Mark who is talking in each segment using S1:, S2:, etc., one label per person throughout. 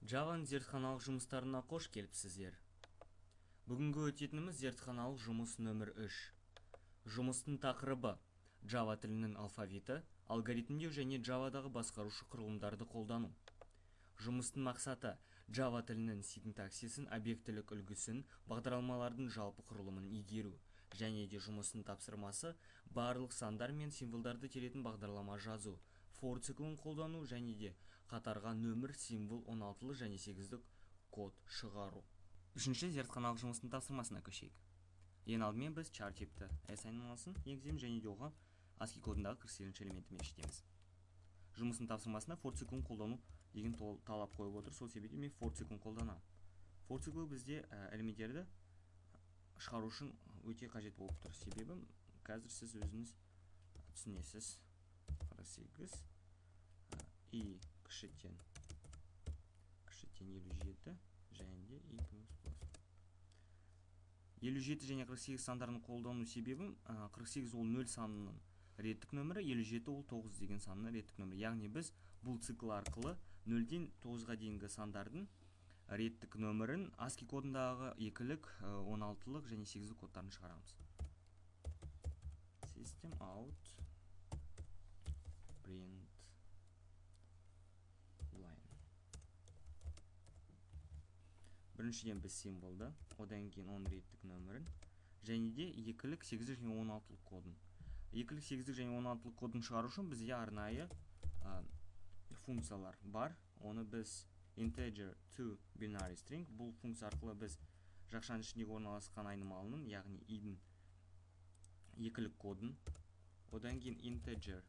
S1: Java зертханалық жұмыстарына қош келіпсіздер. Бүгінгі өтетініміз зертханалық жұмыс нөмір 3. Жұмыстың тақырыбы Java тілінің алфавиті, алгоритмдеу және Java-дағы басқарушы құрылымдарды қолдану. Жұмыстың мақсаты Java тілінің синтаксисін, объектілік үлгісін, бағдарламалардың жалпы құрылымын игеру, және де жұмыстың тапсырмасы барлық сандар мен символдарды теретін бағдарлама жазу, for циклін қолдану және де қатарға нөмір, символ, 16-лы және 8-лік код шығару. Үшінші зертханалық жұмыстың тапсырмасына көшейік. Ең алдымен біз char типті s айнымалысын енгіземіз және де оған ASCII кодындағы 48-ші элементімен шетеміз. Жұмыстың тапсырмасына for циклін қолдану деген талап қойып отыр. Сол себепті мен for циклін қолданамын. For циклі бізде элементтерді шығару үшін өте қажет болып тұр. Себебі қазір сіз өзіңіз түсінесіз. 48 и кішітен 57 және де и плюс 57 және 48 сандарын қолдану себебім 48 ол 0 санының реттік нөмірі, 57 ол 9 деген санның реттік нөмірі. Яғни біз бұл цикл арқылы 0-ден 9-ға дейінгі сандардың реттік нөмірін ASCII кодындағы 2-лік, 16-лық және 8-лік кодтарын шығарамыз. System out print line. Біріншіден біз символды, одан кейін оның реттік нөмірін, және де 2-лік, 8-лік және 16-лық кодын. 2-лік, 8-лік және 16-лық кодын шығару үшін бізде арнайы функциялар бар. Оны біз integer to binary string, бұл функция арқылы біз жақшаның ішіндегі орналасқан айнымалының, яғни i-дің 2-лік кодын, одан кейін integer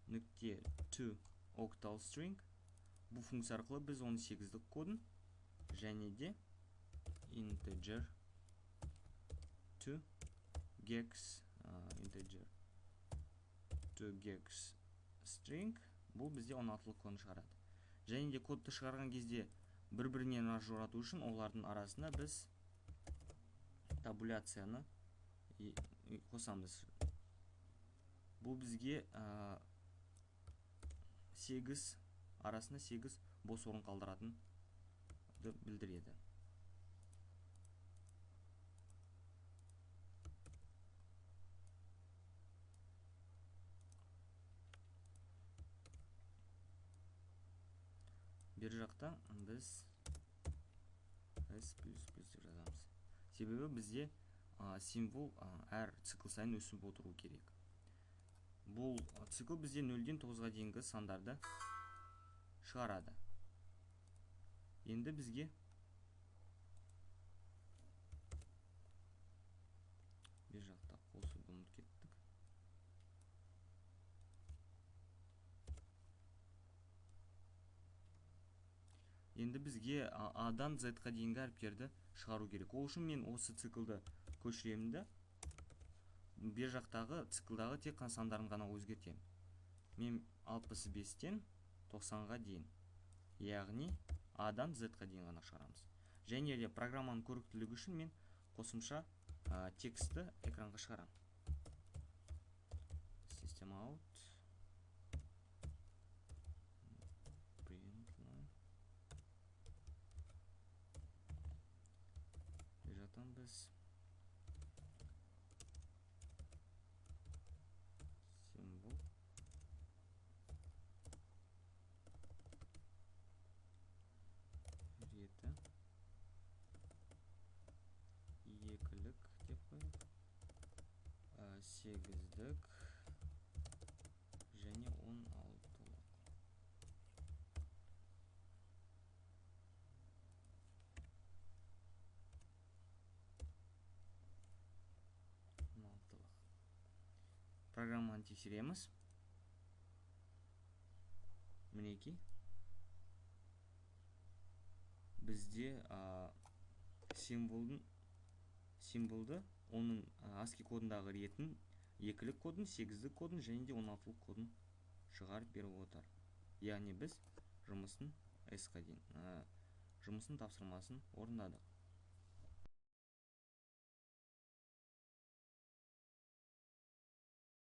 S1: нүкте to octal string, бұл функция арқылы біз 18-лік кодын, және де integer to gex string, бұл бізде 16-лық кодын шығарады. Және де кодты шығарған кезде бір-бірінен ажырату үшін олардың арасында біз табуляцияны қосамыз. Бұл бізге 8 арасында 8 бос орын қалдыратын білдіреді. Бер жақта біз s++ деп жазамыз. Себебі бізде символ әр цикл сайын өсіп отыру керек. Бұл цикл бізде 0-ден 9-ға дейінгі сандарды шығарады. Енді бізге бер жақта қосуды ұмытып кеттік. Енді бізге A-дан Z-қа дейінгі әріптерді шығару керек. Ол үшін мен осы циклды көшіремді. Бер жақтағы циклдағы тек қана сандарын ғана өзгертемін. Мен 65-тен 90-ға дейін, яғни A-дан Z-қа дейін ғана шығарамыз. Және де программаның көріктілігі үшін мен қосымша текстті экранға шығарам. System out print line. Жақтан біз символ реті 2-лік деп қойып, 8-лік және 16-лық. Программаны тексереміз. Мінеки. Бізде символды, оның ASCII кодындағы ретін 2-лік кодын, 8-лік кодын және де 16-лық кодын шығарып беріп отыр. Яғни біз жұмыстың тапсырмасын орындадық.